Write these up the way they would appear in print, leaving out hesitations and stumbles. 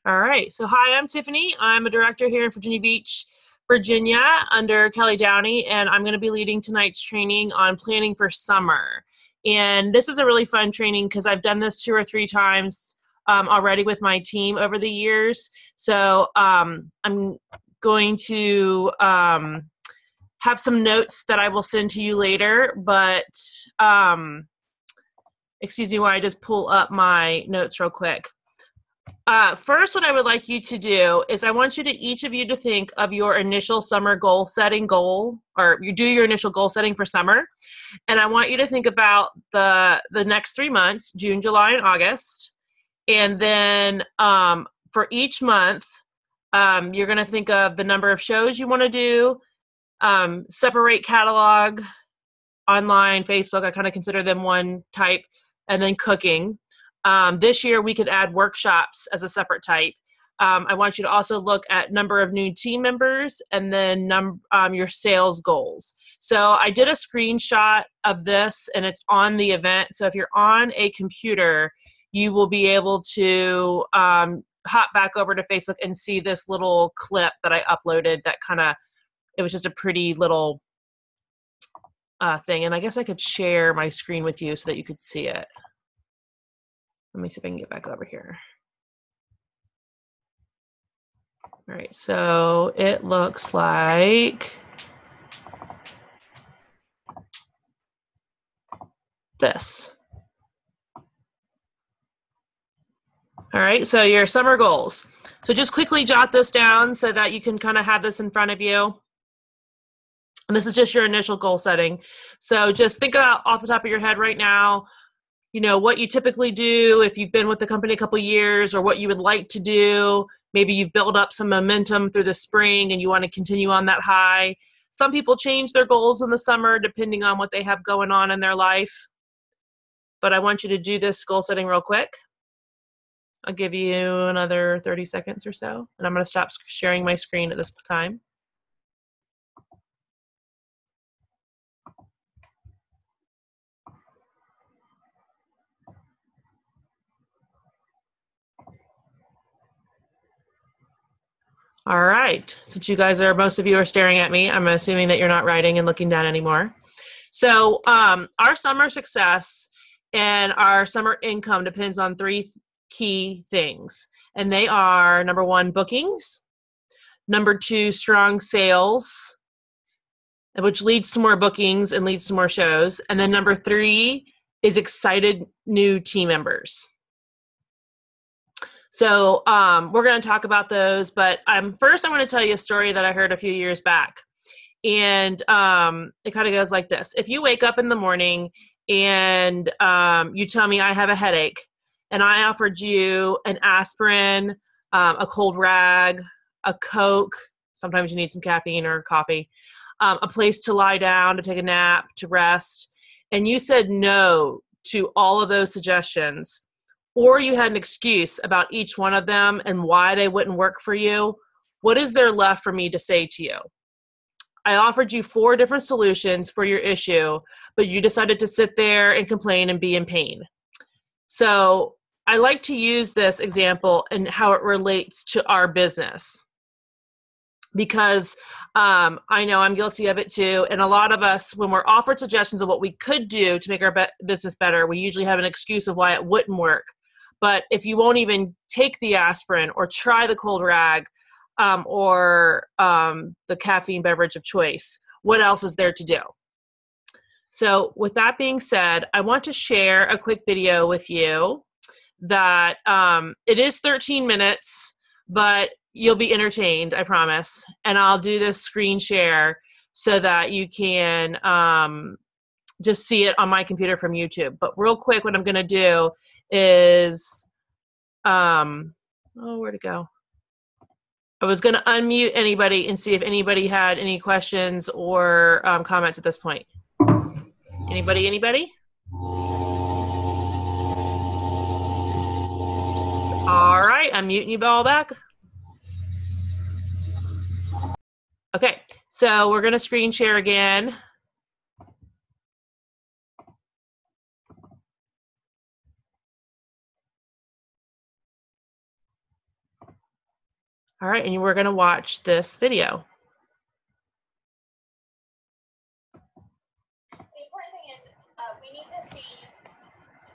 All right. So, hi, I'm Tiffany. I'm a director here in Virginia Beach, Virginia, under Kelly Downey, and I'm going to be leading tonight's training on planning for summer. And this is a really fun training because I've done this 2 or 3 times already with my team over the years. So, I'm going to have some notes that I will send to you later, but excuse me while I just pull up my notes real quick. First, what I would like you to do is I want each of you to think of your initial summer goal setting goal, or you do your initial goal setting for summer. And I want you to think about the next 3 months, June, July, and August. And then for each month, you're going to think of the number of shows you want to do, separate catalog, online, Facebook, I kind of consider them one type, and then cooking. This year, we could add workshops as a separate type. I want you to also look at number of new team members and then your sales goals. So I did a screenshot of this, and it's on the event. So if you're on a computer, you will be able to hop back over to Facebook and see this little clip that I uploaded that it was just a pretty little thing. And I guess I could share my screen with you so that you could see it. Let me see if I can get back over here. All right, so it looks like this. All right, so your summer goals. So just quickly jot this down so that you can kind of have this in front of you. And this is just your initial goal setting. So just think about off the top of your head right now, what you typically do if you've been with the company a couple of years, or what you would like to do. Maybe you've built up some momentum through the spring and you want to continue on that high. Some people change their goals in the summer depending on what they have going on in their life. But I want you to do this goal setting real quick. I'll give you another 30 seconds or so, and I'm going to stop sharing my screen at this time. All right, since most of you are staring at me, I'm assuming that you're not writing and looking down anymore. So our summer success and our summer income depends on 3 key things. And they are, number 1, bookings, number 2, strong sales, which leads to more bookings and leads to more shows. And then number 3 is excited new team members. So we're going to talk about those, but first I want to tell you a story that I heard a few years back. And it kind of goes like this. If you wake up in the morning and you tell me I have a headache, and I offered you an aspirin, a cold rag, a Coke, sometimes you need some caffeine or coffee, a place to lie down, to take a nap, to rest, and you said no to all of those suggestions, or you had an excuse about each one of them and why they wouldn't work for you, what is there left for me to say to you? I offered you 4 different solutions for your issue, but you decided to sit there and complain and be in pain. So I like to use this example and how it relates to our business, because I know I'm guilty of it too. And a lot of us, when we're offered suggestions of what we could do to make our business better, we usually have an excuse of why it wouldn't work. But if you won't even take the aspirin or try the cold rag or the caffeine beverage of choice, what else is there to do? So with that being said, I want to share a quick video with you that it is 13 minutes, but you'll be entertained, I promise. And I'll do this screen share so that you can just see it on my computer from YouTube. But real quick, what I'm going to do is, where'd it go? I was going to unmute anybody and see if anybody had any questions or comments at this point. Anybody? All right, I'm muting you all back. Okay, so we're going to screen share again. All right, and we're going to watch this video. The important thing is we need to see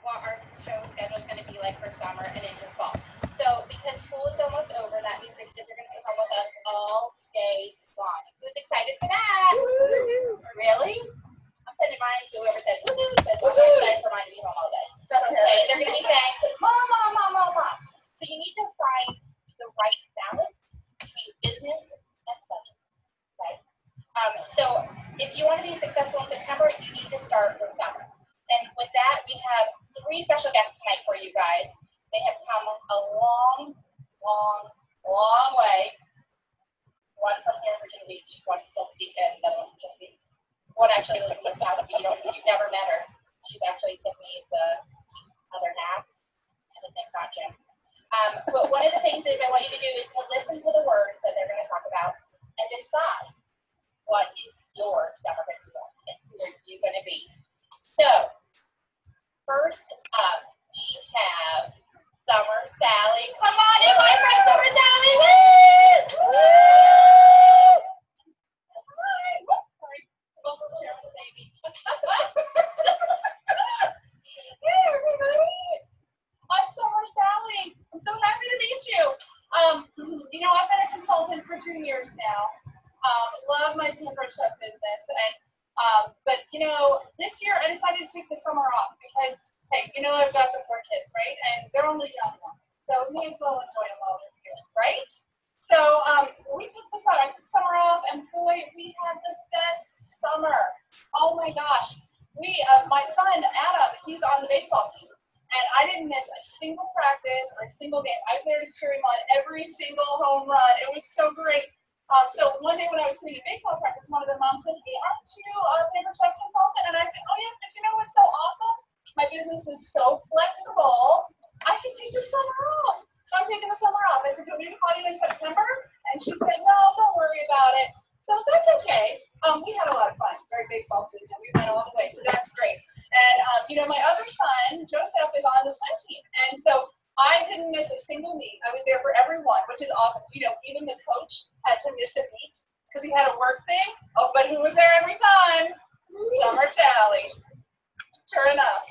what our show schedule is going to be like for summer and into fall. So because school is almost over, that means the kids are going to be home with us all day long. Who's excited for that? Really? I'm sending mine to whoever said woohoo, because I'm excited for mine to be home all day. Okay, they're going to be saying, Mom, Mom, Mom, Mom, Mom. So you need to find the right balance between business and pleasure, right? So if you want to be successful in September, you need to start with summer. And with that, we have 3 special guests tonight for you guys. They have come a long, long, long way. One from here, Virginia Beach, one from Chesapeake, and another one from Chesapeake. One actually lives in South. You've never met her. She's actually Tiffany's other half in the same costume. But one of the things is I want you to do is to listen to the words that they're going to talk about and decide what is your summer festival and who are you going to be. So, first up, we have Summer Sally. Come on in, my friend, Summer Sally. Woo! Woo! Sorry, vocal chair with the baby. Hey, everybody. I'm Summer Sally. I'm so happy to meet you. I've been a consultant for 2 years now. Love my pampered chef business, and this year I decided to take the summer off because, hey, I've got the 4 kids, right? And they're only young ones, so we may as well enjoy them while they're here, right? So we took the summer. I took the summer off, and boy, we had the best summer. Oh my gosh, my son Adam, he's on the baseball team. And I didn't miss a single practice or a single game. I was there to cheer him on every single home run. It was so great. So one day when I was sitting in baseball practice, one of the moms said, "Hey, aren't you a paper check consultant?" And I said, "Oh, yes, but you know what's so awesome? My business is so flexible. I can take the summer off." So I'm taking the summer off. I said, "Do you want me to call you in September?" And she said, "No, don't worry about it." So that's okay. We had a lot of fun during baseball season. We went all the way, so that's great. And, my other son, Joseph, is on the swim team. And so I didn't miss a single meet. I was there for everyone, which is awesome. Even the coach had to miss a meet because he had a work thing. Oh, but who was there every time? Summer Sally. Sure enough.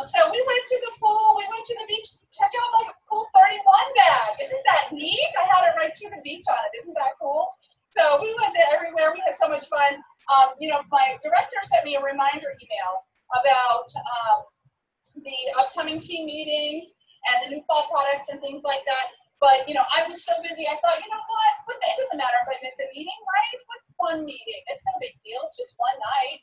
So we went to the pool. We went to the beach. Check out my cool 31 bag. Isn't that neat? I had it right to the beach on it. Isn't that cool? So we went there everywhere. We had so much fun. My director sent me a reminder email about the upcoming team meetings and the new fall products and things like that. But, I was so busy. I thought, what? It doesn't matter if I miss a meeting, right? What's one meeting? It's no big deal. It's just one night.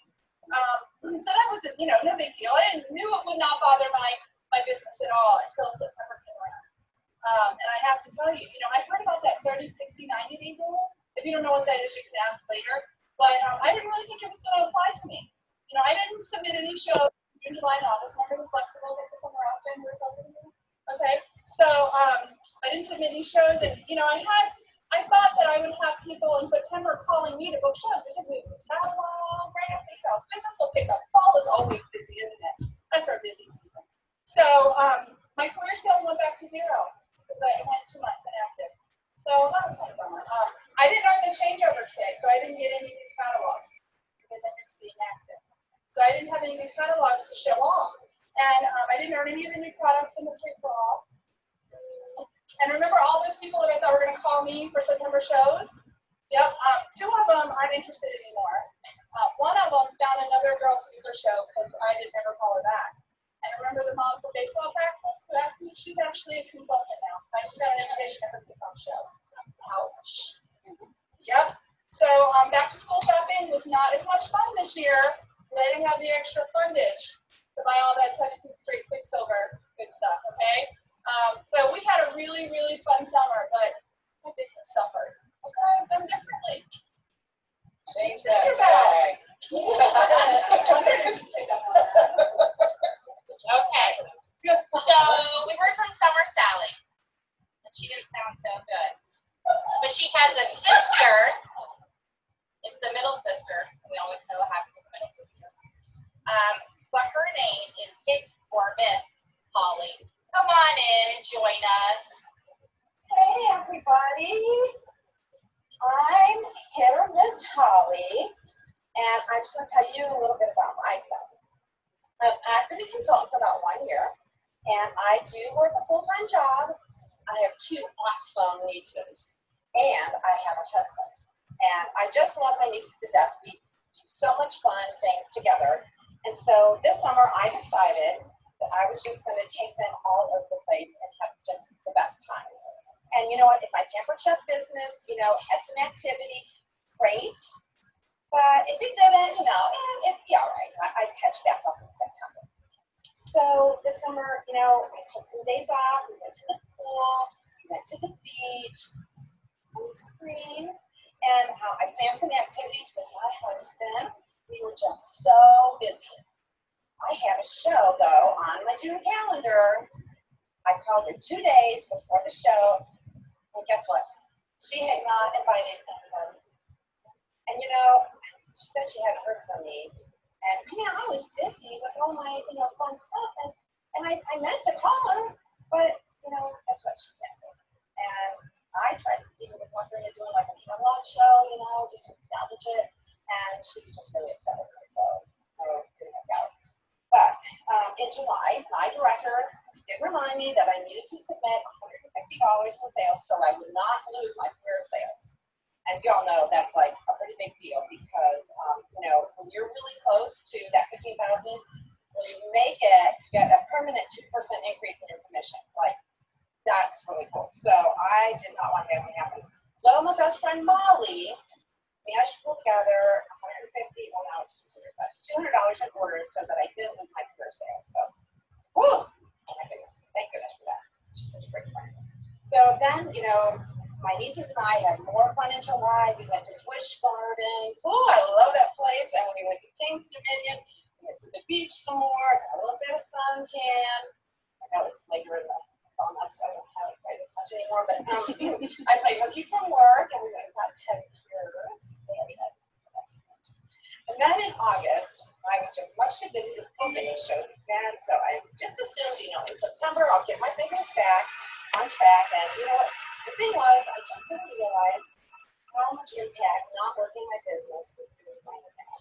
So that was, no big deal. I knew it would not bother my business at all until September came around. And I have to tell you, I heard about that 30, 60, 90-day rule. If you don't know what that is, you can ask later. But I didn't really think it was going to apply to me. I didn't submit any shows in July and August. Remember the flexible take the summer off January, February? Okay. So I didn't submit any shows, and I thought that I would have people in September calling me to book shows because we have right after sales. Business will pick up. Fall is always busy, isn't it? That's our busy season. So my career sales went back to 0 because I went 2 months inactive. So that was kind of bummer. I didn't earn the changeover kit, so I didn't get any new catalogs because I missed being active. So I didn't have any new catalogs to show off. And I didn't earn any of the new products in the fall. And remember all those people that I thought were going to call me for September shows? Yep. 2 of them aren't interested anymore. One of them found another girl to do her show because I didn't ever call her back. And remember the mom from baseball practice who asked me? She's actually a consultant now. I just got an invitation to her kickoff show. Ouch. Yep. So back to school shopping was not as much fun this year. I didn't have the extra fundage to buy all that 17th Street Quicksilver good stuff, okay? So we had a really, really fun summer, but my business suffered. Okay, I've done differently. Change that bag. Okay, good. So we heard from Summer Sally, and she didn't sound so good. But she has a sister. It's the middle sister. We always know what happens with the middle sister. But her name is Hit or Miss Holly. Come on in and join us. Hey, everybody. I'm Hit or Miss Holly, and I just want to tell you a little bit about myself. I've been a consultant for about 1 year, and I do work a full-time job. I have 2 awesome nieces, and I have a husband. And I just love my nieces to death. We do so much fun things together. And so this summer, I decided that I was just going to take them all over the place and have just the best time. And you know what? If my Pampered Chef business, had some activity, great. But if it didn't, it'd be all right. I'd catch back up in September. So this summer, I took some days off. We went to the pool. We went to the beach. Sunscreen. And I planned some activities with my husband. We were just so busy. I had a show, though, on my June calendar. I called her 2 days before the show, and guess what? She had not invited anybody. And, she said she hadn't heard from me. And, I was busy with all my, fun stuff, and I meant to call her, but, guess what? She canceled. And I tried to keep it with wondering of doing like a catalog show, just to salvage it, and she was just really upset with me, so I couldn't work out. But in July, my director did remind me that I needed to submit $150 in sales so I would not lose my career sales. And you all know that's like a pretty big deal because, when you're really close to that $15,000, when you make it, you get a permanent 2% increase in your commission. Like, that's really cool. So I did not want that to happen. So my best friend Molly managed to pull together $150, well now it's $200 in orders so that I didn't lose my career sales. So, whew, oh my goodness, thank goodness for that. She's such a great friend. So then, my nieces and I had more fun in July. We went to Busch Gardens. Oh, I love that place. And we went to King's Dominion. We went to the beach some more. Got a little bit of suntan. I know it's later in the summer, so I don't have it quite as much anymore. But I played hooky from work, and we went and got pedicures. And then in August, I was just much too busy with cooking shows again. So I just assumed, in September, I'll get my business back on track. And you know what? The thing was, I just didn't realize how much impact not working my business was really going to have.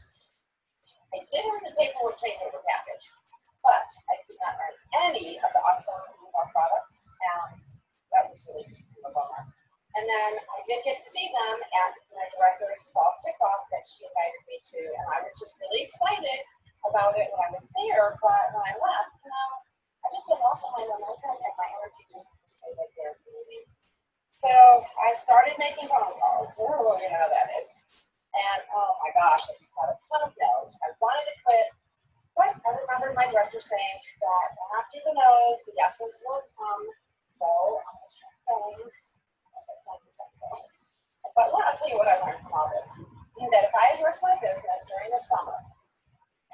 I did have the paperwork changeover package, but I did not write any of the awesome products, and that was really just a bummer. And then I did get to see them at my director's fall kickoff that she invited me to, and I was just really excited about it when I was there, but when I left, I just had lost all my momentum and my energy just stayed right there for me. So I started making phone calls. Oh, you know how that is. And oh my gosh, I just got a ton of no's. I wanted to quit, but I remembered my director saying that after the no's, the yeses will come. So I'm going to keep going. But I'll tell you what I learned from all this. That if I had worked my business during the summer,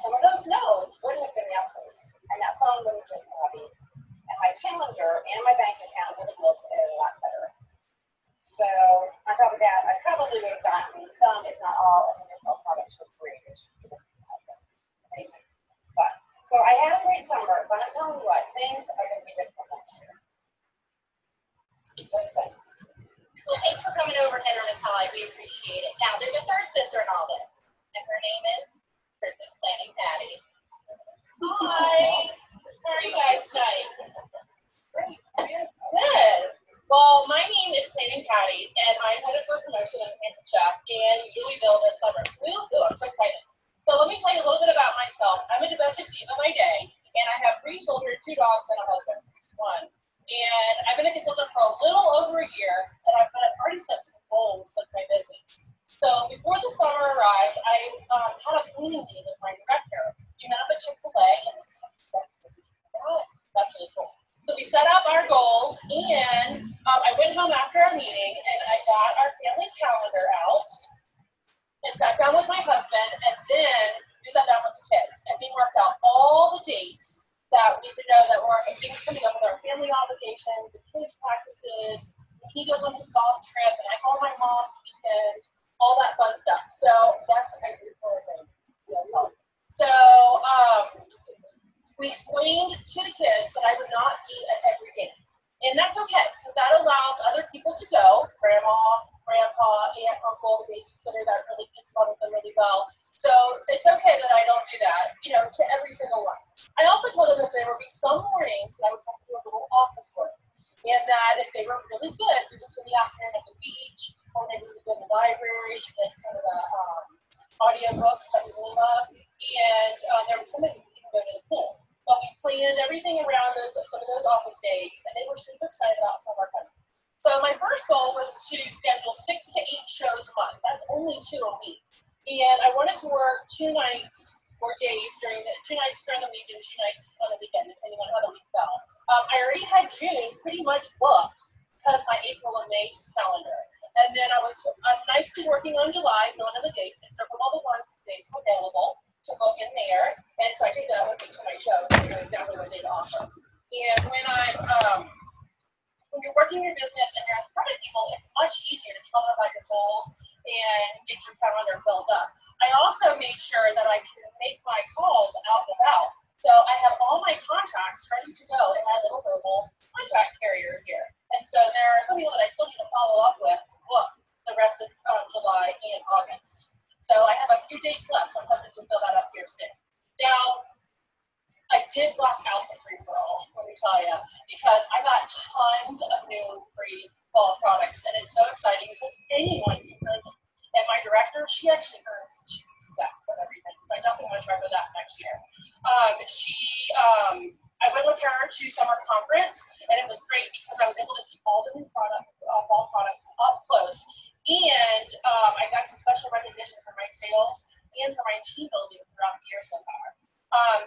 some of those no's would have been yeses. And that phone would have been savvy. And my calendar and my bank account would have looked a lot better. So on top of that, I probably would have gotten some, if not all, of the digital products for free. But so I had a great summer, but I'm telling you what, things are going to be different next year. Just saying. Well, thanks for coming over, Heather and Holly. We appreciate it. Now, there's a third sister in all this, and her name is Princess Planning Patty. Hi. How are you guys tonight? Great. Good. Well, my name is Planning Patty, and I'm headed for promotion in Pampered Chef in Louisville this summer. Ooh, I'm so excited. So let me tell you a little bit about myself. I'm a domestic diva by day, and I have 3 children, 2 dogs, and a husband, 1. And I've been a consultant for a little over a year, and I've already set some goals with my business. So before the summer arrived, I had a cleaning meeting with my director. We met up at Chick-fil-A, and that's really cool. So we set up our goals, and I went home after our meeting, and I got our family calendar out and sat down with my husband, and then we sat down with the kids, and we worked out all the dates that we could know that were things coming up with our family obligations, the kids' practices. He goes on his golf trip, and I go on my mom's weekend, all that fun stuff. So yes, I did for everything. So we explained to the kids that I would not be at every game. And that's okay, because that allows other people to go are really good. You're just in the afternoon at the beach, or maybe you go to the library, you get some of the audiobooks that we really love, and there were sometimes we can go to the pool. But we planned everything around some of those office days, and they were super excited about summer coming. So my first goal was to schedule 6 to 8 shows a month. That's only 2 a week. And I wanted to work 2 nights or days 2 nights during the week and 2 nights on the weekend, depending on how the week fell. I already had June pretty much booked because my April and May calendar. And then I'm nicely working on July, knowing the dates. I circled all the dates available to book in there. And so I take that with me to my show to know exactly what day to offer. And when you're working your business and you're in front of people, it's much easier to tell them about your goals and get your calendar filled up. I also made sure that I can make my calls out and about. So I have all my contacts ready to go in my little mobile contact carrier here. And so there are some people that I still need to follow up with to book the rest of July and August. So I have a few dates left, so I'm hoping to fill that up here soon. Now, I did block out the free roll, let me tell you, because I got tons of new free fall products, and it's so exciting because anyone can earn them. And my director, she actually earns 2 sets of everything, so I definitely want to try for that next year. I went with her to summer conference, and it was great because I was able to see all the new fall products up close, and I got some special recognition for my sales and for my team building throughout the year so far.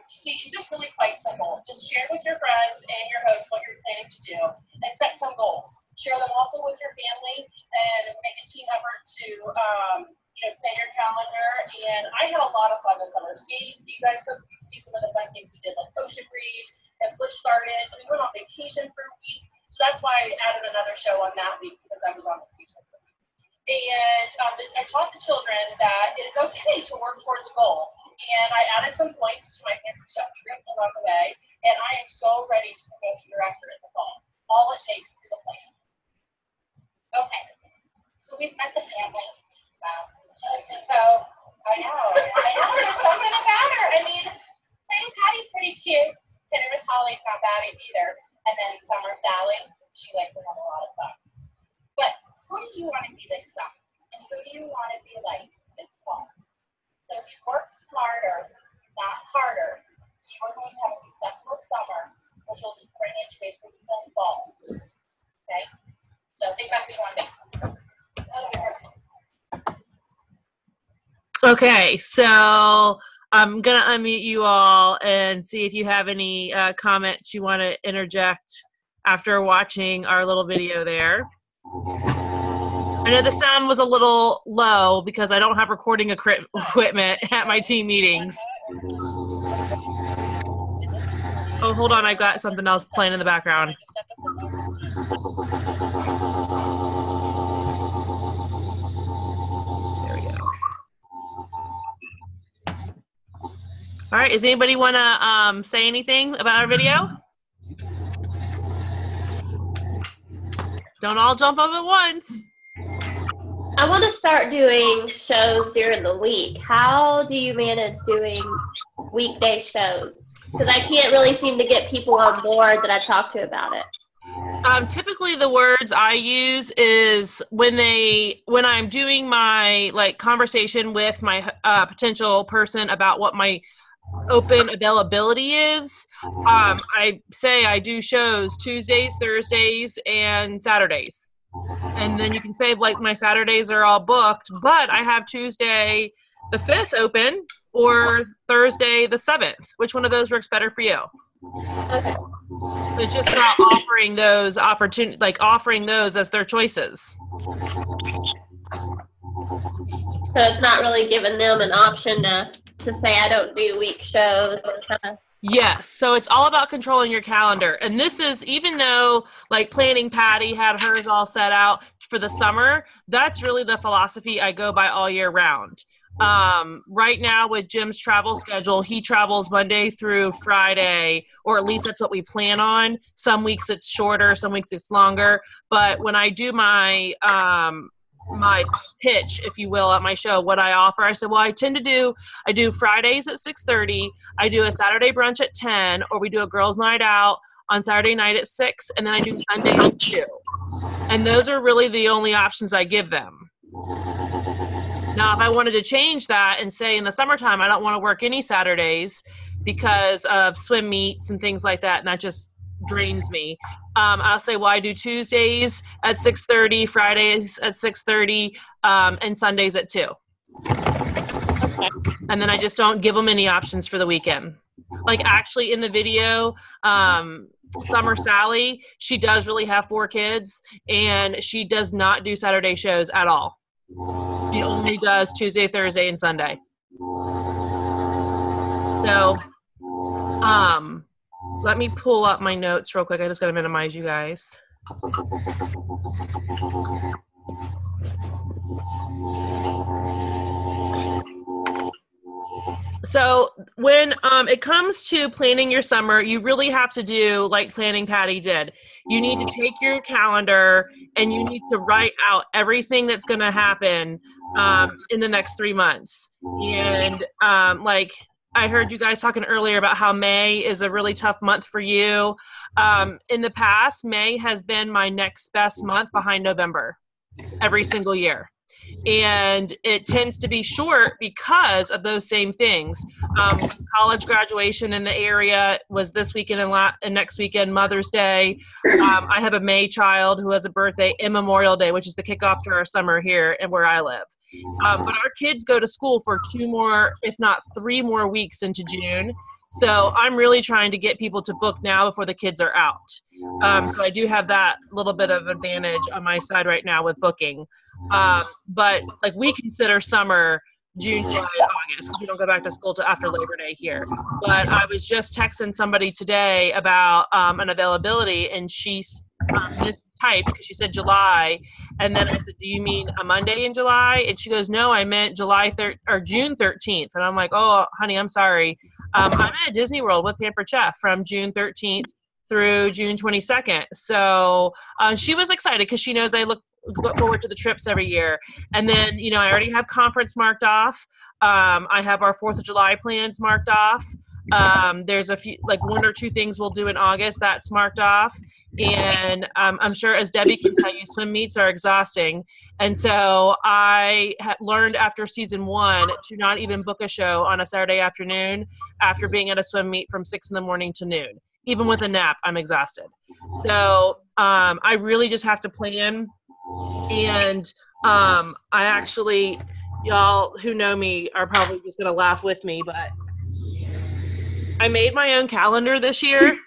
You see, it's just really quite simple. Just share with your friends and your host what you're planning to do and set some goals. Share them also with your family and make a team effort to plan your calendar. And I had a lot of fun this summer. You guys hope you see some of the fun things we did, like Ocean Breeze and Busch Gardens. And we went on vacation for a week. So that's why I added another show on that week, because I was on vacation for a week. And I taught the children that it's okay to work towards a goal. And I added some points to my Pampered Chef trip along the way, and I am so ready to promote to director in the fall. All it takes is a plan. Okay, so we've met the family. Wow. So, I know, there's something about her. I mean, Lady Patty's pretty cute, and Miss Holly's not bad either. And then Summer Sally, she likes to have a lot of fun. But who do you want to be this summer? And who do you want to be like this fall? So if you work smarter, not harder, you are going to have a successful summer, which will bring you to a fruitful fall. Okay? So think about who you want to be. Okay, so I'm going to unmute you all and see if you have any comments you want to interject after watching our little video there. I know the sound was a little low because I don't have recording equipment at my team meetings. Oh, hold on. I've got something else playing in the background. There we go. All right. Does anybody want to say anything about our video? Don't all jump up at once. I want to start doing shows during the week. How do you manage doing weekday shows? Because I can't really seem to get people on board that I talk to about it. Typically the words I use is when I'm doing my conversation with my potential person about what my open availability is. I say I do shows Tuesdays, Thursdays, and Saturdays. And then you can say my Saturdays are all booked, but I have Tuesday the 5th open or Thursday the 7th. Which one of those works better for you? Okay. It's just not offering those offering those as their choices. So it's not really giving them an option to say I don't do week shows and kind of. Yes. So it's all about controlling your calendar. And this is, even though Planning Patty had hers all set out for the summer, that's really the philosophy I go by all year round. Right now with Jim's travel schedule, he travels Monday through Friday, or at least that's what we plan on. Some weeks it's shorter, some weeks it's longer. But when I do my pitch, if you will, at my show, what I offer, I said, well, I do Fridays at 6:30, I do a Saturday brunch at 10, or we do a girls' night out on Saturday night at 6, and then I do Sunday at 2. And those are really the only options I give them. Now, if I wanted to change that and say in the summertime, I don't want to work any Saturdays because of swim meets and things like that, and that just drains me. I'll say, well, I do Tuesdays at 6:30, Fridays at 6:30, and Sundays at 2. Okay. And then I just don't give them any options for the weekend. Like actually in the video, Summer Sally, she does really have 4 kids, and she does not do Saturday shows at all. She only does Tuesday, Thursday, and Sunday. So, let me pull up my notes real quick. I just got to minimize you guys. So when it comes to planning your summer, you really have to do like Planning Patty did. You need to take your calendar and you need to write out everything that's going to happen in the next 3 months. And like I heard you guys talking earlier about how May is a really tough month for you. In the past, May has been my next best month behind November every single year. And it tends to be short because of those same things. College graduation in the area was this weekend and next weekend, Mother's Day. I have a May child who has a birthday and Memorial Day, which is the kickoff to our summer here and where I live. But our kids go to school for 2 more, if not 3 more weeks into June. So I'm really trying to get people to book now before the kids are out. So I do have that little bit of advantage on my side right now with booking. But like we consider summer June, July, August, because we don't go back to school till after Labor Day here. But I was just texting somebody today about an availability, and she's mistyped because she said July, and then I said, "Do you mean a Monday in July?" And she goes, "No, I meant June 13th." And I'm like, "Oh, honey, I'm sorry. I'm at Disney World with Pampered Chef from June 13th through June 22nd." So she was excited because she knows I look forward to the trips every year. And then, you know, I already have conference marked off. I have our 4th of July plans marked off. There's a few, like 1 or 2 things we'll do in August that's marked off. And I'm sure, as Debbie can tell you, swim meets are exhausting. And so I learned after season 1 to not even book a show on a Saturday afternoon after being at a swim meet from 6 in the morning to noon. Even with a nap, I'm exhausted. So I really just have to plan. And I actually, y'all who know me are probably just going to laugh with me, but I made my own calendar this year.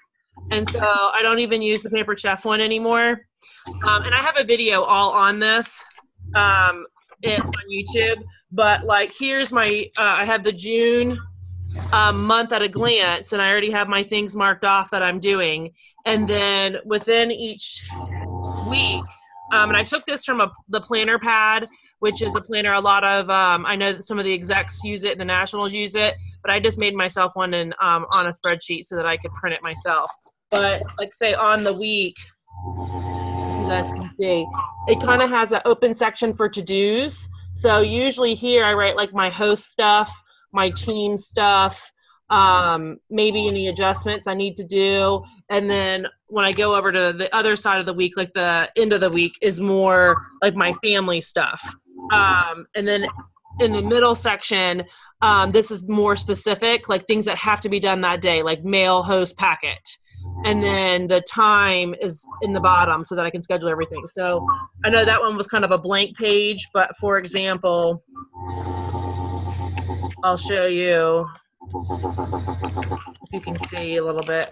And so I don't even use the Pampered Chef one anymore. And I have a video all on this on YouTube. But like, here's my, I have the June month at a glance, and I already have my things marked off that I'm doing. And then within each week, and I took this from the Planner Pad, which is a planner a lot of, I know that some of the execs use it and the nationals use it, but I just made myself one on a spreadsheet so that I could print it myself. But like say on the week, you guys can see, it kind of has an open section for to-dos. So usually here I write like my host stuff, my team stuff, maybe any adjustments I need to do. And then when I go over to the other side of the week, like the end of the week is more like my family stuff. And then in the middle section, this is more specific, like things that have to be done that day, like mail, host, packet. And then the time is in the bottom so that I can schedule everything. So I know that one was kind of a blank page, but for example, I'll show you if you can see a little bit.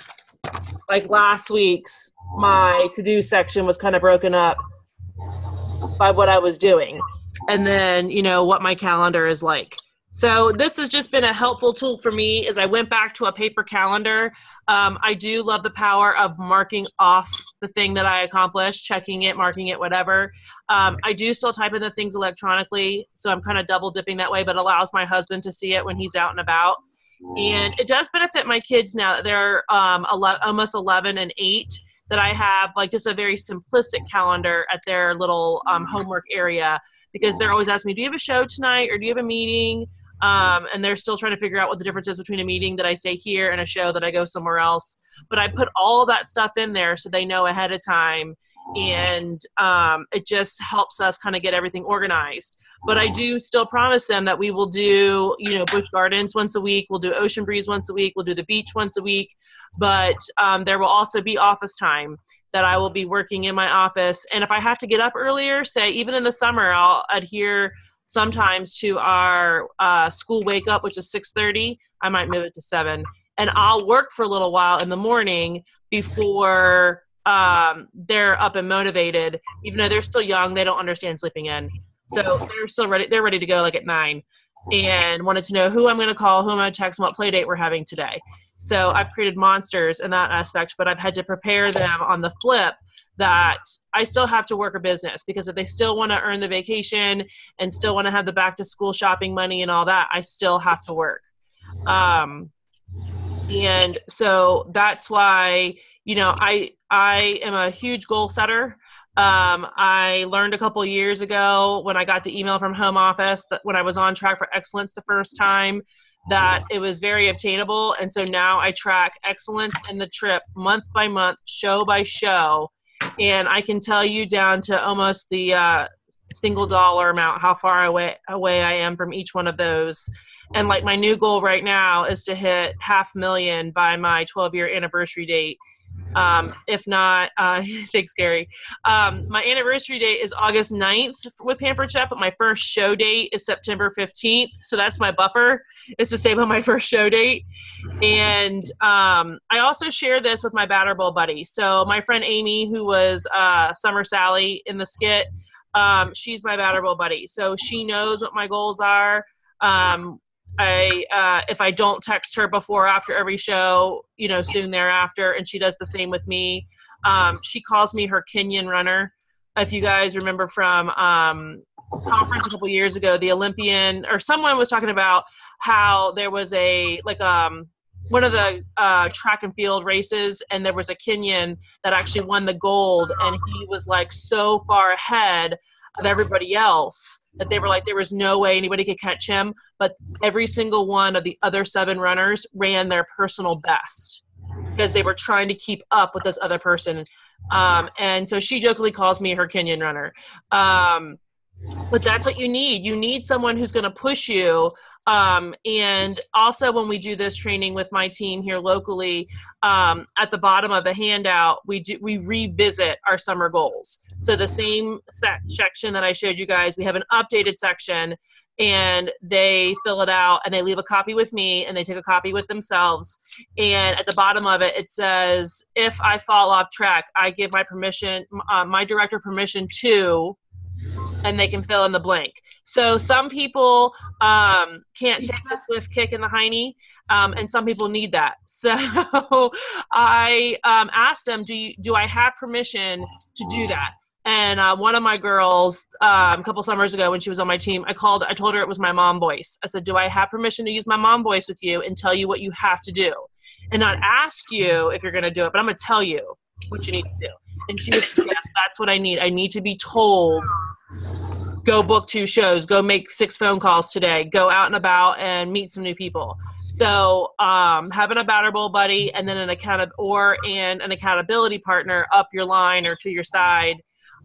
Like last week's, my to-do section was kind of broken up by what I was doing. And then, you know, what my calendar is like. So this has just been a helpful tool for me as I went back to a paper calendar. I do love the power of marking off the thing that I accomplished, checking it, marking it, whatever. I do still type in the things electronically, so I'm kind of double dipping that way, but it allows my husband to see it when he's out and about. And it does benefit my kids now that they're almost 11 and 8, that I have like just a very simplistic calendar at their little homework area, because they're always asking me, do you have a show tonight or do you have a meeting? And they're still trying to figure out what the difference is between a meeting that I stay here and a show that I go somewhere else. But I put all of that stuff in there so they know ahead of time. And it just helps us kind of get everything organized. But I do still promise them that we will do, Busch Gardens once a week. We'll do Ocean Breeze once a week. We'll do the beach once a week. But there will also be office time that I will be working in my office. And if I have to get up earlier, say even in the summer, I'll adhere sometimes to our school wake up, which is 6:30. I might move it to 7. And I'll work for a little while in the morning before they're up and motivated. Even though they're still young, they don't understand sleeping in. So they're still ready. They're ready to go like at 9 and wanted to know who I'm going to call, who I'm going to text, and what play date we're having today. So I've created monsters in that aspect, but I've had to prepare them on the flip that I still have to work a business, because if they still want to earn the vacation and still want to have the back to school shopping money and all that, I still have to work. And so that's why, I am a huge goal setter. I learned a couple years ago when I got the email from home office that when I was on track for excellence the first time, that it was very obtainable. And so now I track excellence in the trip month by month, show by show. And I can tell you down to almost the single dollar amount, how far away I am from each one of those. And like my new goal right now is to hit 500,000 by my 12-year anniversary date. If not, thanks, Gary. My anniversary date is August 9th with Pampered Chef, but my first show date is September 15th. So that's my buffer. It's the same on my first show date. And I also share this with my Batter Bowl buddy. So my friend Amy, who was Summer Sally in the skit, she's my Batter Bowl buddy. So she knows what my goals are. If I don't text her before or after every show, soon thereafter, and she does the same with me. She calls me her Kenyan runner. If you guys remember from conference a couple years ago, the Olympian or someone was talking about how there was one of the track and field races, and there was a Kenyan that actually won the gold, and he was like so far ahead of everybody else that they were like, there was no way anybody could catch him. But every single one of the other 7 runners ran their personal best because they were trying to keep up with this other person. And so she jokingly calls me her Kenyan runner. But that's what you need. You need someone who's going to push you. And also when we do this training with my team here locally, at the bottom of the handout, we revisit our summer goals. So the same section that I showed you guys, we have an updated section, and they fill it out and they leave a copy with me and they take a copy with themselves. And at the bottom of it, it says, if I fall off track, I give my director permission to, and they can fill in the blank. So some people can't take the swift kick in the hiney, and some people need that. So I asked them, do I have permission to do that? And one of my girls, a couple summers ago when she was on my team, I told her it was my mom voice. I said, do I have permission to use my mom voice with you and tell you what you have to do? And not ask you if you're going to do it, but I'm going to tell you what you need to do. And she was, yes, that's what I need. I need to be told, go book 2 shows, go make 6 phone calls today, go out and about and meet some new people. So having a Batter Bowl buddy and then an accountability partner up your line or to your side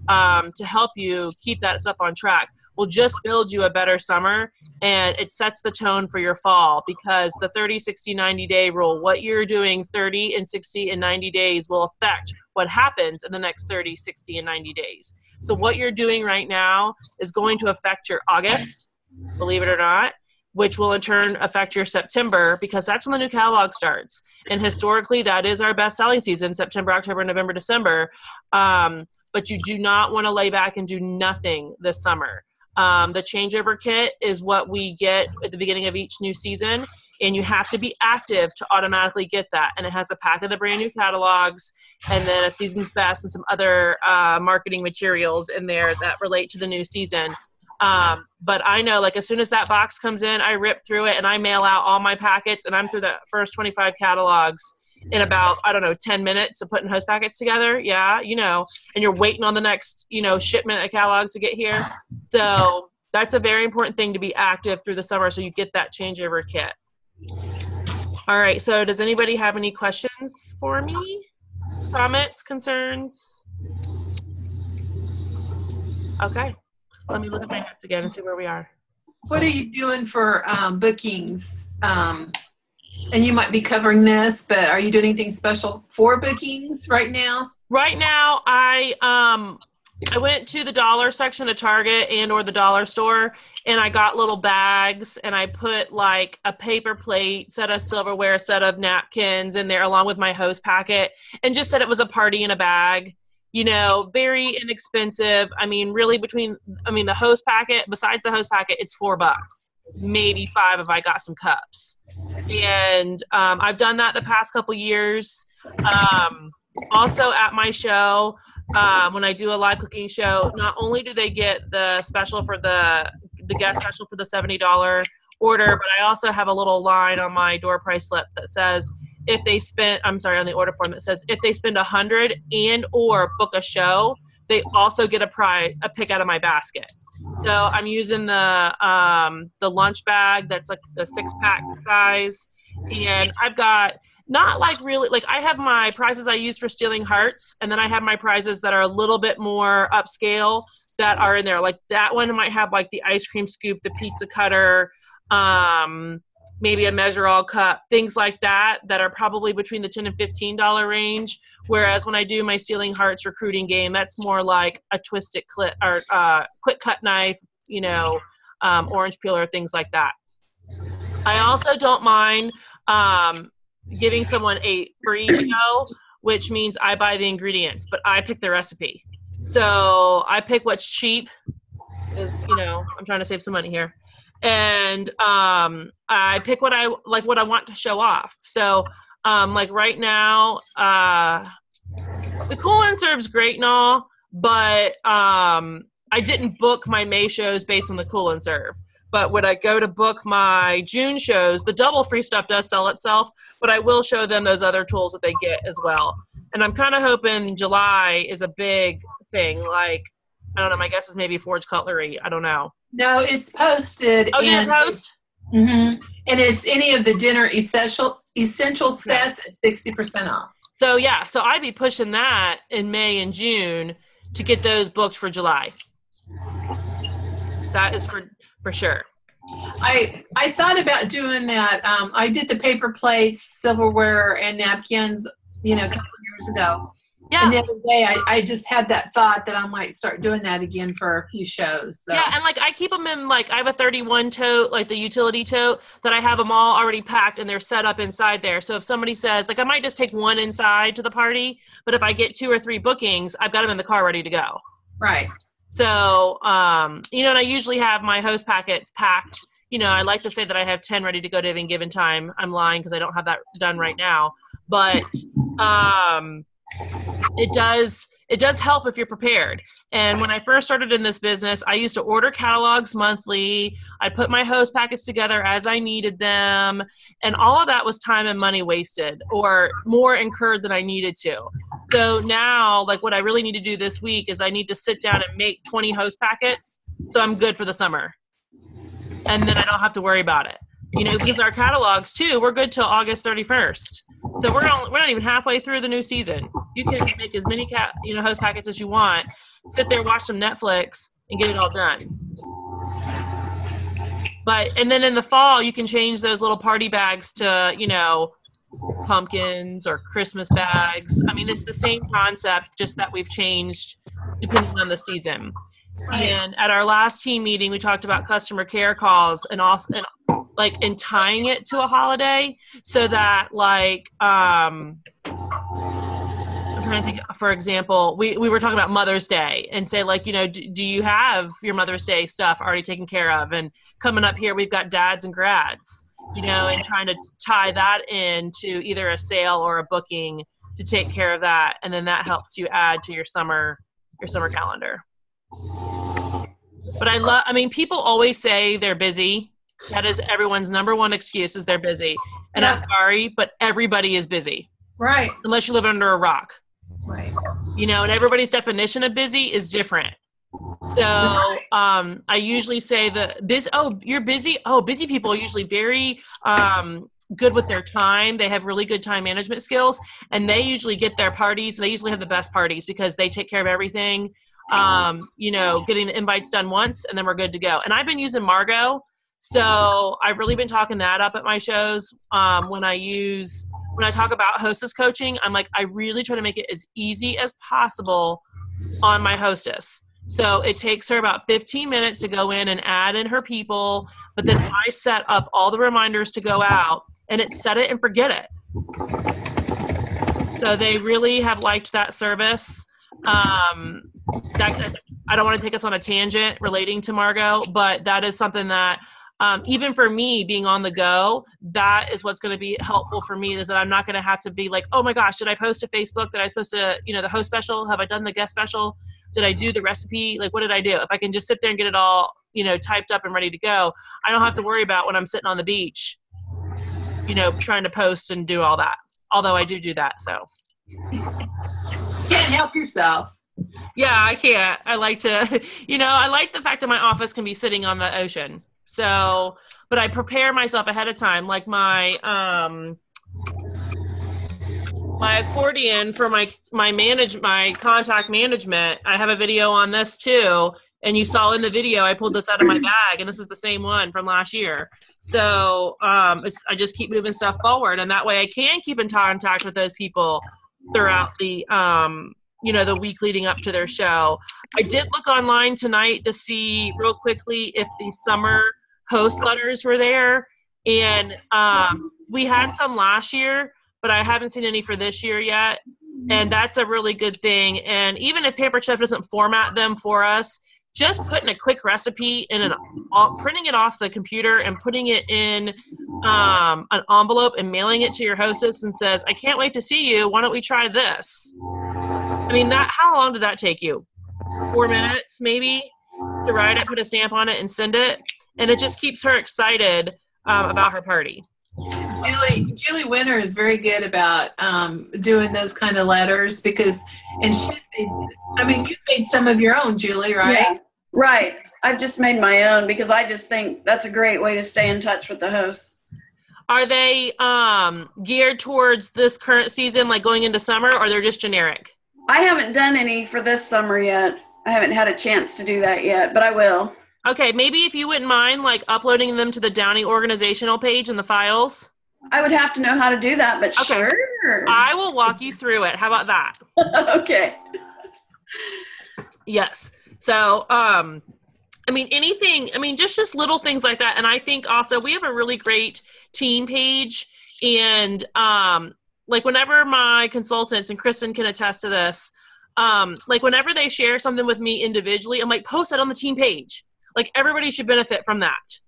to help you keep that stuff on track will just build you a better summer, and it sets the tone for your fall, because the 30, 60, 90-day rule, what you're doing 30 and 60 and 90 days will affect what happens in the next 30, 60, and 90 days. So what you're doing right now is going to affect your August, believe it or not, which will in turn affect your September, because that's when the new catalog starts. And historically, that is our best selling season, September, October, November, December. But you do not want to lay back and do nothing this summer. The changeover kit is what we get at the beginning of each new season, and you have to be active to automatically get that. And it has a pack of the brand new catalogs and then a season's best and some other marketing materials in there that relate to the new season. But I know, like, as soon as that box comes in, I rip through it and I mail out all my packets, and I'm through the first 25 catalogs in about, 10 minutes of putting host packets together. Yeah, and you're waiting on the next, shipment of catalogs to get here. So that's a very important thing, to be active through the summer so you get that changeover kit. All right. So does anybody have any questions for me? Comments, concerns? Okay. Let me look at my notes again and see where we are. What are you doing for bookings? And you might be covering this, but are you doing anything special for bookings right now? Right now, I went to the dollar section of Target and or the dollar store, and I got little bags, and I put like a paper plate, set of silverware, set of napkins in there along with my host packet, and just said it was a party in a bag. You know, very inexpensive. I mean, really the host packet, besides the host packet, it's $4, maybe $5 if I got some cups. And I've done that the past couple years. Also at my show, when I do a live cooking show, not only do they get the special for the guest special for the $70 order, but I also have a little line on my door price slip that says on the order form that says if they spend $100 and or book a show, they also get a pick out of my basket. So I'm using the lunch bag that's like the 6-pack size, and I've got not like really like I have my prizes I use for stealing hearts, and then I have my prizes that are a little bit more upscale that are in there. Like that one might have like the ice cream scoop, the pizza cutter, maybe a measure all cup, things like that are probably between the $10 and $15 range. Whereas when I do my Stealing Hearts recruiting game, that's more like a twisted quick cut knife, orange peeler, things like that. I also don't mind giving someone for each show, which means I buy the ingredients, but I pick the recipe. So I pick what's cheap, because I'm trying to save some money here. And I pick what I want to show off. So like right now, the Cool and Serve's great and all, but I didn't book my May shows based on the Cool and Serve. But when I go to book my June shows, the double free stuff does sell itself, but I will show them those other tools that they get as well. And I'm kind of hoping July is a big thing. Like, I don't know, my guess is maybe Forge Cutlery. I don't know. No, it's posted. Oh, did it post? Mm-hmm. And it's any of the dinner essential sets at 60% off. So, yeah. So I'd be pushing that in May and June to get those booked for July. That is for sure. I thought about doing that. I did the paper plates, silverware, and napkins, a couple of years ago. Yeah. And the other day, I just had that thought that I might start doing that again for a few shows. So. Yeah, and I keep them in I have a 31 tote, like the utility tote, that I have them all already packed and they're set up inside there. So if somebody says, I might just take one inside to the party, but if I get 2 or 3 bookings, I've got them in the car ready to go. Right. So, and I usually have my host packets packed. I like to say that I have 10 ready to go to any given time. I'm lying because I don't have that done right now. But it does help if you're prepared. And when I first started in this business, I used to order catalogs monthly. I put my host packets together as I needed them. And all of that was time and money wasted, or more incurred than I needed to. So now, what I really need to do this week is I need to sit down and make 20 host packets so I'm good for the summer. And then I don't have to worry about it. Because our catalogs, too, we're good till August 31st. So we're not even halfway through the new season. You can make as many host packets as you want, sit there, watch some Netflix, and get it all done. And then in the fall, you can change those little party bags to, pumpkins or Christmas bags. I mean, it's the same concept, just that we've changed depending on the season. Right. And at our last team meeting, we talked about customer care calls and also and tying it to a holiday so that I'm trying to think, for example, we were talking about Mother's Day and say do you have your Mother's Day stuff already taken care of? And coming up here, we've got dads and grads, and trying to tie that into either a sale or a booking to take care of that. And then that helps you add to your summer calendar. But people always say they're busy. That is everyone's number one excuse, is they're busy. And I'm sorry, but everybody is busy. Right. Unless you live under a rock. Right. And everybody's definition of busy is different. So I usually say you're busy. Oh, busy people are usually very good with their time. They have really good time management skills, and they usually get their parties. They usually have the best parties because they take care of everything. getting the invites done once, and then we're good to go. And I've been using Margot. So I've really been talking that up at my shows. When I talk about hostess coaching, I'm like, I really try to make it as easy as possible on my hostess. So it takes her about 15 minutes to go in and add in her people, but then I set up all the reminders to go out, and it's set it and forget it. So they really have liked that service. I don't want to take us on a tangent relating to Margot, but that is something that even for me being on the go, that is what's going to be helpful for me, is that I'm not going to have to be like, oh my gosh, did I post to Facebook? Did I supposed to, the host special? Have I done the guest special? Did I do the recipe? Like, what did I do? If I can just sit there and get it all, typed up and ready to go, I don't have to worry about when I'm sitting on the beach, trying to post and do all that. Although I do that, so. Can't help yourself. Yeah, I can't. I like to, I like the fact that my office can be sitting on the ocean. So, but I prepare myself ahead of time. Like my accordion for my contact management, I have a video on this too. And you saw in the video, I pulled this out of my bag, and this is the same one from last year. So I just keep moving stuff forward, and that way I can keep in contact with those people throughout the the week leading up to their show. I did look online tonight to see real quickly if the summer host letters were there, and we had some last year, but I haven't seen any for this year yet, and that's a really good thing. And even if Pampered Chef doesn't format them for us, just putting a quick recipe in printing it off the computer and putting it in an envelope and mailing it to your hostess and says, I can't wait to see you. Why don't we try this? I mean, how long did that take you? 4 minutes, maybe, to write it, put a stamp on it, and send it. And it just keeps her excited about her party. Julie Winter is very good about doing those kind of letters you've made some of your own, Julie, right? Yeah, right. I've just made my own because I just think that's a great way to stay in touch with the hosts. Are they geared towards this current season, like going into summer, or they're just generic? I haven't done any for this summer yet. I haven't had a chance to do that yet, but I will. Okay, maybe if you wouldn't mind, like, uploading them to the Downey organizational page in the files. I would have to know how to do that, but okay. Sure. I will walk you through it. How about that? Okay. Yes. So, just little things like that. And I think also we have a really great team page. And, whenever my consultants, and Kristen can attest to this, whenever they share something with me individually, I'm like, post it on the team page. Like, everybody should benefit from that.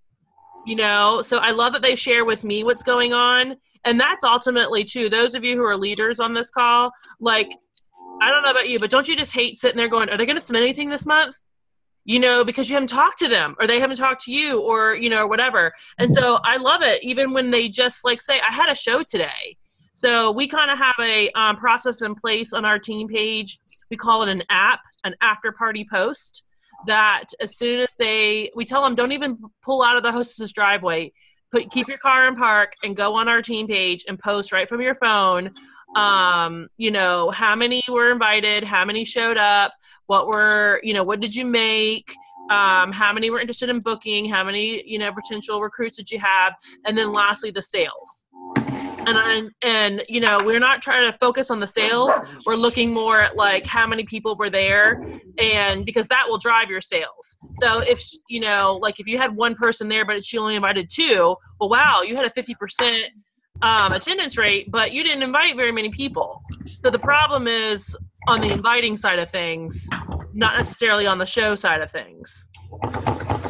So I love that they share with me what's going on. And that's ultimately, too, those of you who are leaders on this call, like, I don't know about you, but don't you just hate sitting there going, are they going to submit anything this month? Because you haven't talked to them, or they haven't talked to you, or, or whatever. And so I love it, even when they just say, I had a show today. So we kind of have a process in place on our team page. We call it an after party post, that as soon as we tell them, don't even pull out of the hostess's driveway, keep your car in park and go on our team page and post right from your phone. How many were invited, how many showed up, what did you make, how many were interested in booking, how many, potential recruits did you have, and then lastly, the sales. And we're not trying to focus on the sales. We're looking more at how many people were there, and because that will drive your sales. So if you had one person there, but she only invited 2, well, wow, you had a 50% attendance rate, but you didn't invite very many people. So the problem is on the inviting side of things, not necessarily on the show side of things.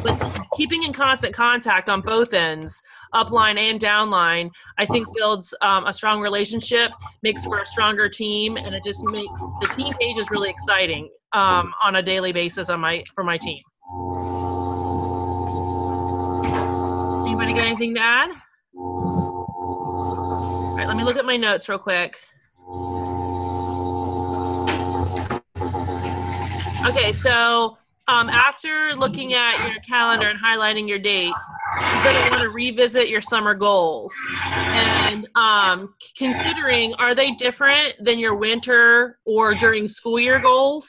But keeping in constant contact on both ends, upline and downline, I think builds a strong relationship, makes for a stronger team, and it just makes the team page is really exciting on a daily basis for my team. Anybody got anything to add? All right, let me look at my notes real quick. Okay, so after looking at your calendar and highlighting your dates, you're going to want to revisit your summer goals. And considering, are they different than your winter or during school year goals?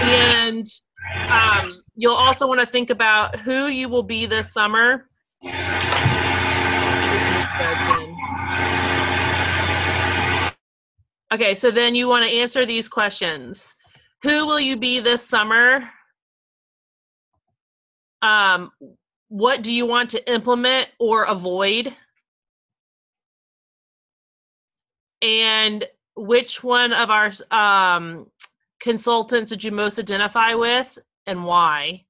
And you'll also want to think about who you will be this summer. Okay, so then you want to answer these questions. Who will you be this summer? What do you want to implement or avoid? And which one of our consultants did you most identify with and why?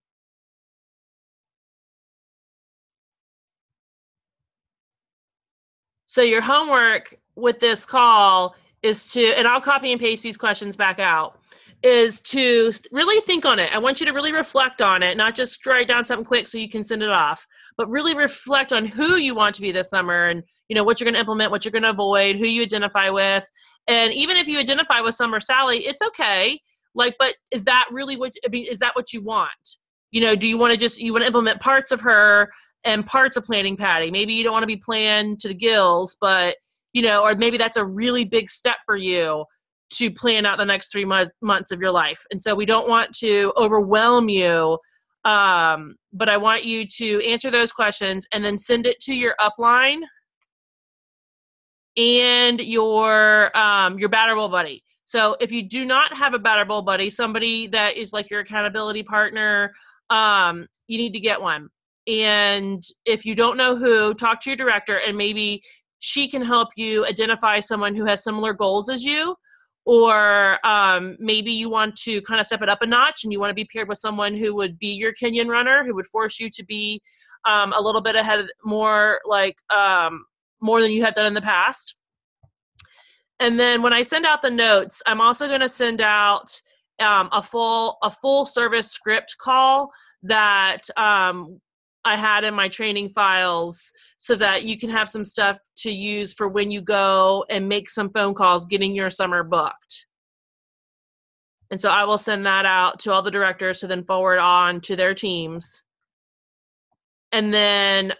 So your homework with this call is to, and I'll copy and paste these questions back out, is to really think on it. I want you to really reflect on it, not just write down something quick so you can send it off, but really reflect on who you want to be this summer and, you know, what you're going to implement, what you're going to avoid, who you identify with. And even if you identify with Summer Sally, it's okay. Like, but is that really what, I mean, is that what you want? You know, do you want to you want to implement parts of her and parts of Planning Patty? Maybe you don't want to be planned to the gills, but, you know, or maybe that's a really big step for you to plan out the next 3 months of your life. And so we don't want to overwhelm you, but I want you to answer those questions and then send it to your upline and your Batterbowl buddy. So if you do not have a Batterbowl buddy, somebody that is like your accountability partner, you need to get one. And if you don't know who, talk to your director and maybe she can help you identify someone who has similar goals as you. Or maybe you want to kind of step it up a notch and you want to be paired with someone who would be your Kenyan runner, who would force you to be a little bit ahead of more than you have done in the past. And then when I send out the notes, I'm also going to send out a full service script call that I had in my training files so that you can have some stuff to use for when you go and make some phone calls getting your summer booked. And so I will send that out to all the directors to then forward on to their teams. And then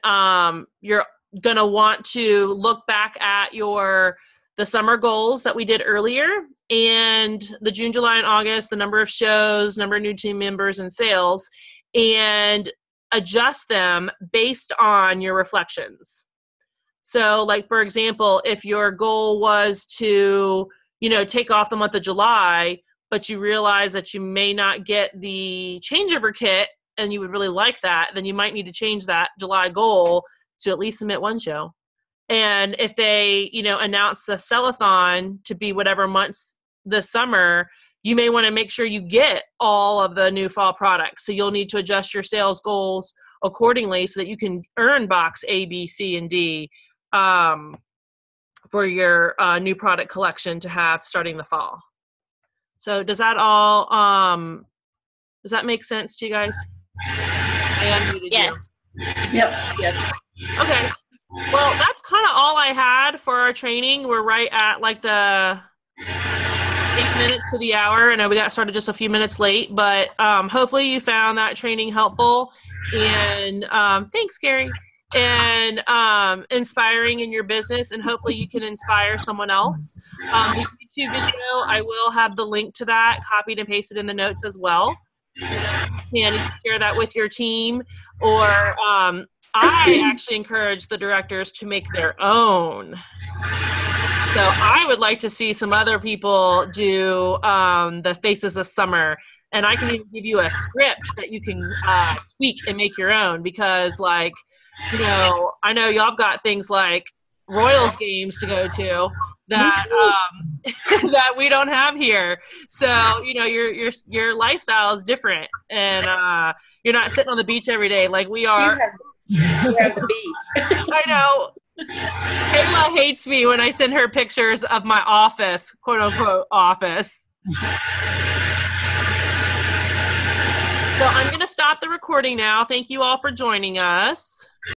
you're going to want to look back at the summer goals that we did earlier and the June, July, and August, the number of shows, number of new team members, and sales, and adjust them based on your reflections. So like, for example, if your goal was to, you know, take off the month of July, but you realize that you may not get the changeover kit and you would really like that, then you might need to change that July goal to at least submit one show. And if they, you know, announce the sell-a-thon to be whatever months this summer, you may want to make sure you get all of the new fall products. So you'll need to adjust your sales goals accordingly so that you can earn box A, B, C, and D for your new product collection to have starting the fall. So does that all, does that make sense to you guys? I unmuted Yes. you. Yep. Okay. Well, that's kind of all I had for our training. We're right at like the 8 minutes to the hour. I know we got started just a few minutes late, but hopefully you found that training helpful and thanks, Gary, and inspiring in your business, and hopefully you can inspire someone else. The YouTube video, I will have the link to that copied and pasted in the notes as well. So that you can share that with your team, or I actually encourage the directors to make their own. So I would like to see some other people do the Faces of Summer, and I can even give you a script that you can tweak and make your own, because, like, you know, I know y'all got things like Royals games to go to that that we don't have here. So, you know, your lifestyle is different, and you're not sitting on the beach every day like we are. You have the beach. I know. Kayla hates me when I send her pictures of my office, quote unquote office. So I'm going to stop the recording now. Thank you all for joining us.